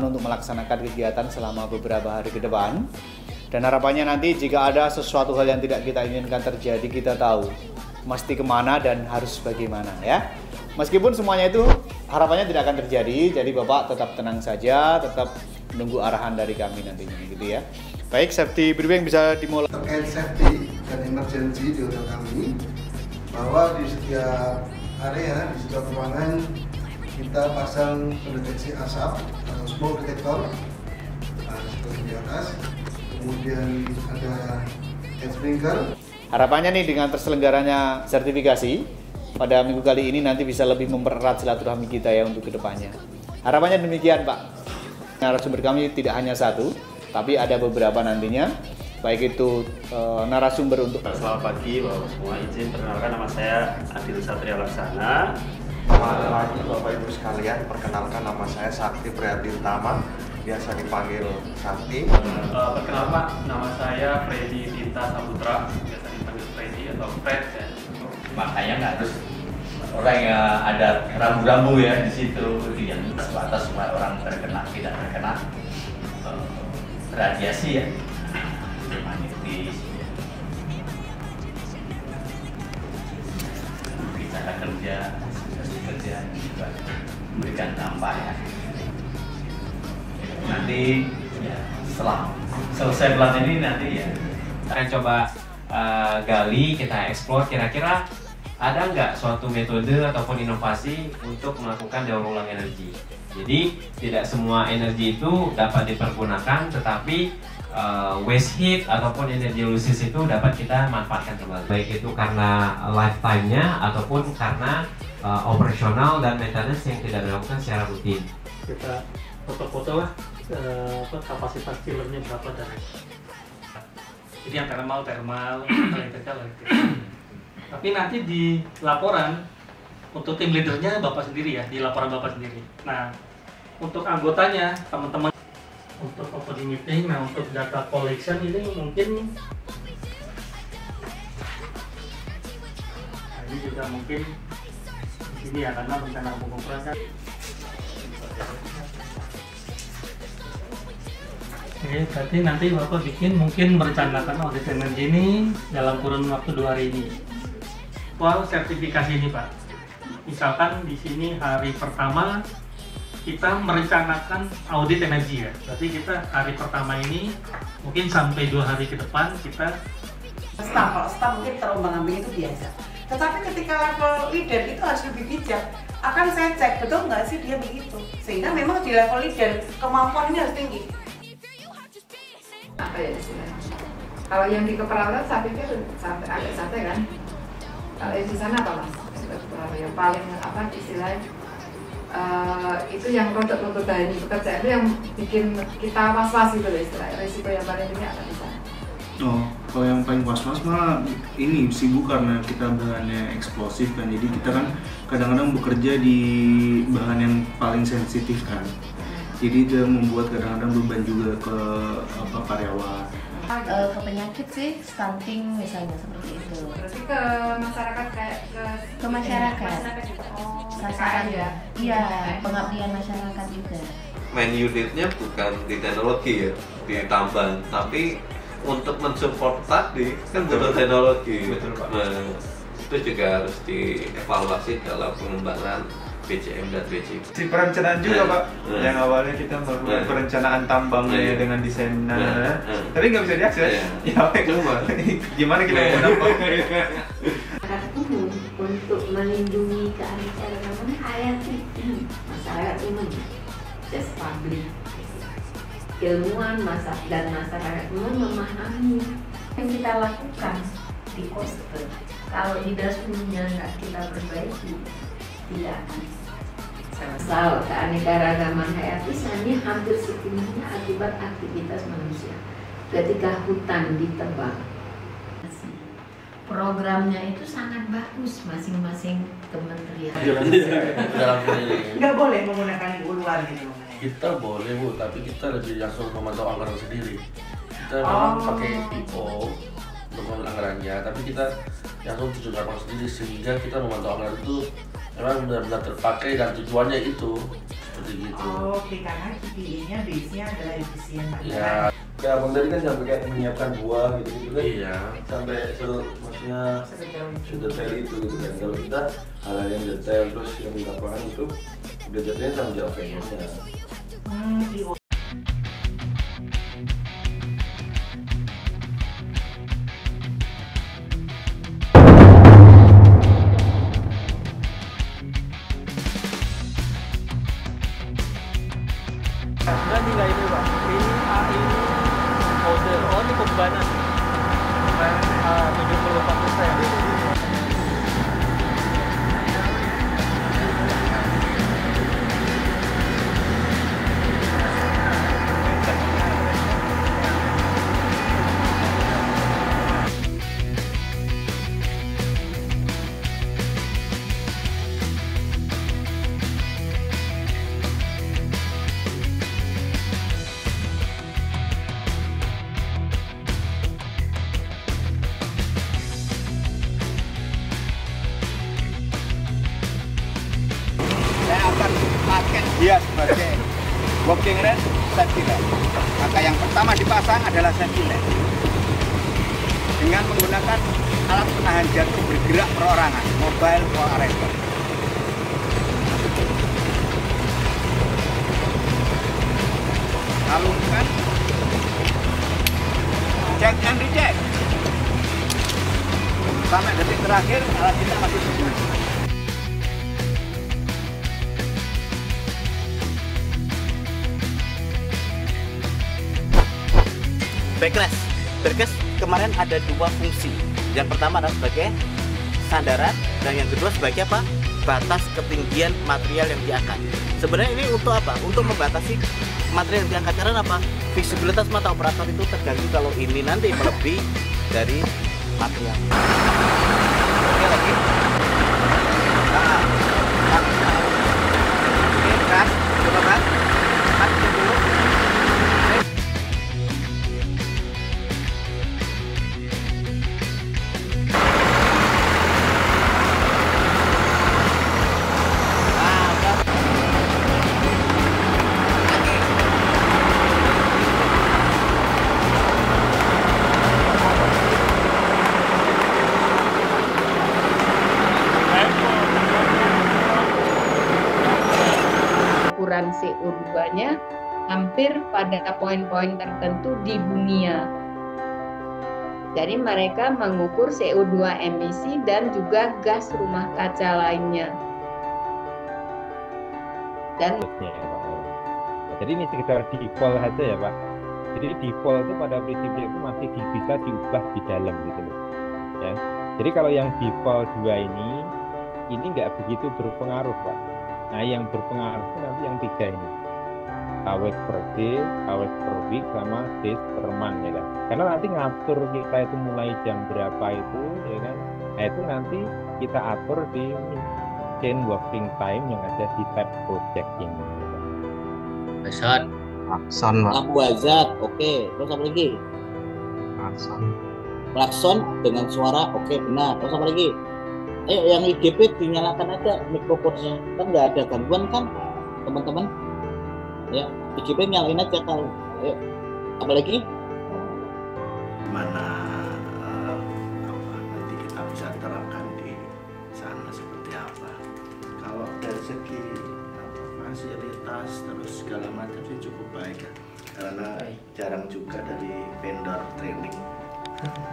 aman untuk melaksanakan kegiatan selama beberapa hari ke depan. Dan harapannya nanti jika ada sesuatu hal yang tidak kita inginkan terjadi, kita tahu mesti kemana dan harus bagaimana ya. Meskipun semuanya itu harapannya tidak akan terjadi, jadi Bapak tetap tenang saja, tetap menunggu arahan dari kami nantinya gitu ya. Baik, safety briefing bisa dimulai. Terkait safety dan emergency di hotel kami, bahwa di setiap area, di setiap ruangan kita pasang pendeteksi asap atau smoke detector seperti di atas. Kemudian ada head sprinkler. Harapannya nih dengan terselenggaranya sertifikasi pada minggu kali ini nanti bisa lebih mempererat silaturahmi kita ya untuk kedepannya. Harapannya demikian Pak. Narasumber kami tidak hanya satu, tapi ada beberapa nantinya. Baik itu narasumber untuk. Selamat pagi Bapak semua, izin perkenalkan nama saya Adil Satria Laksana. Selamat pagi Bapak Ibu sekalian, perkenalkan nama saya Sakti Prihatintama, biasa dipanggil Sakti. Perkenalkan Pak, nama saya Freddy Tinta Saputra, biasa dipanggil Freddy atau Fred ya. Makanya nggak harus orang yang ada rambu-rambu ya di situ, yang sebatas semua orang terkena tidak terkena radiasi ya, magnetis. Cara kerja juga memberikan dampak ya. Nanti ya setelah selesai pelatihan ini nanti ya kita coba gali, kita eksplor kira-kira ada nggak suatu metode ataupun inovasi untuk melakukan daur ulang energi. Jadi tidak semua energi itu dapat dipergunakan, tetapi waste heat ataupun energi lusis itu dapat kita manfaatkan kembali. Baik itu karena lifetime-nya ataupun karena operasional dan maintenance yang tidak dilakukan secara rutin. Kita foto-foto lah kapasitas chillernya berapa dan jadi yang thermal, elektrik. Tapi nanti di laporan untuk tim leadernya Bapak sendiri ya, di laporan Bapak sendiri. Nah, untuk anggotanya, teman-teman untuk opening meeting, nah untuk data collection ini mungkin ini juga mungkin di sini ya, karena rencana pengukuran kan. Oke, berarti nanti Bapak bikin mungkin merencanakan audit energi ini dalam kurun waktu 2 hari ini. Soal sertifikasi ini Pak, misalkan di sini hari pertama kita merencanakan audit energi ya. Berarti kita hari pertama ini mungkin sampai 2 hari ke depan kita kalau staff mungkin terombang-ambing itu biasa. Tetapi ketika level leader itu harus lebih bijak. Akan saya cek betul nggak sih dia begitu. Sehingga memang di level leader kemampuan ini harus tinggi. Apa ya istilahnya? Kalau yang di keperawatan saya pikir agak santai kan. Kalau yang di sana apa Mas? Yang paling apa istilahnya? Itu yang produk-produk dari pekerjaan itu yang bikin kita was-was gitu loh istilahnya. Risiko yang paling tinggi apa di sana? Oh, kalau yang paling was-was mah ini sibuk karena kita bahannya eksplosif kan, jadi kita kan kadang-kadang bekerja di bahan yang paling sensitif kan, jadi itu membuat kadang-kadang beban juga ke karyawan. Ke penyakit sih, stunting misalnya seperti itu. Berarti ke masyarakat kayak ke masyarakat. Juga. Oh, sasaran ya? Iya, pengabdian masyarakat juga. Main unitnya bukan di teknologi ya, di tambang, tapi untuk mensupport tadi kan butuh teknologi. Betul, Pak. Nah, itu juga harus dievaluasi dalam pengembangan BCM dan BCM. Si perencanaan juga Pak, yang awalnya kita melakukan perencanaan tambangnya dengan desain, tapi nggak bisa diakses. Ya, coba. Gimana kita mau nambang? Masyarakat umum untuk melindungi keanekaragaman hayati masyarakat umum, just public. Ilmuwan dan masyarakat umum memahami yang kita lakukan di Koster. Kalau di dashboardnya nggak kita perbaiki, tidak akan selesai. Keanekaragaman hayati ini hampir sepenuhnya akibat aktivitas manusia. Ketika hutan ditebang, programnya itu sangat bagus masing-masing kementerian. Nggak boleh menggunakan uluan gitu. Kita boleh Bu, tapi kita lebih langsung memantau anggaran sendiri. Kita memang pakai IO untuk anggarannya, tapi kita langsung tujuan lapangan sendiri, sehingga kita memantau anggaran itu memang benar-benar terpakai dan tujuannya itu seperti seperti gitu. Oke, karena KPI-nya base-nya adalah efisien. Ya. Ya, Bang tadi kan sampai kayak menyiapkan buah gitu kan. Iya. Sampai maksudnya sedetail itu gitu kan. Kalau kita hal yang detail terus yang di lapangan itu udah jatuhnya tanggung jawab vendornya. Dan tinggal ini Pak, ini AI kode, oh ini pembanan 74%. Saya akan pakai dia sebagai walking red safety red. Maka yang pertama dipasang adalah safety red dengan menggunakan alat penahan jantung bergerak perorangan, mobile wall arrester. Lalu kan check and recheck sampai detik terakhir alat kita masih berfungsi. Backrest kemarin ada dua fungsi. Yang pertama adalah sebagai sandaran dan yang kedua sebagai apa? Batas ketinggian material yang diangkat. Sebenarnya ini untuk apa? Untuk membatasi material yang diangkat. Karena apa? Visibilitas mata operator itu terganggu kalau ini nanti melebihi dari material. Oke lagi. Nah, oke, kan? Coba kan? Mati dulu. Ukuran CO2-nya hampir pada poin-poin tertentu di dunia. Jadi mereka mengukur CO2 emisi dan juga gas rumah kaca lainnya. Dan jadi ini sekitar default saja ya Pak. Jadi default itu pada prinsipnya itu masih bisa diubah di dalam gitu loh. Ya. Jadi kalau yang default 2 ini nggak begitu berpengaruh Pak. Nah yang berpengaruh itu nanti yang 3 ini, awet per day, awet per week, sama days per month ya kan. Karena nanti ngatur kita itu mulai jam berapa itu ya kan. Nah itu nanti kita atur di chain working time yang ada di tab project ini. Akson, lampu hazard, oke. Terus apa lagi? Klakson dengan suara, oke benar. Terus apa lagi? Ayo yang IGP dinyalakan aja mikrofonnya, kan nggak ada gangguan kan teman-teman? Ya, IGP nyalain aja kalau. Ayo, apa lagi? Mana nanti kita bisa terapkan di sana seperti apa? Kalau dari segi fasilitas terus segala macam sih cukup baik ya, karena jarang juga dari vendor training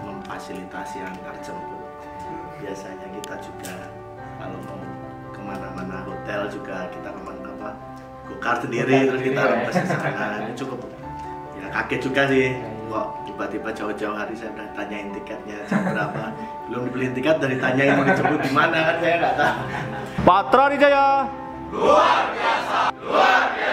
memfasilitasi antar jemput. Biasanya kita juga kalau mau kemana-mana hotel juga kita go-kart sendiri terus kita rembes ke sana. Ini cukup ya, kaget juga sih kok tiba-tiba jauh-jauh hari saya udah tanyain tiketnya jam berapa, belum dibeliin tiket dari tanyain mau dijemput di mana kan saya nggak tahu. Patra Wijaya luar biasa, luar biasa.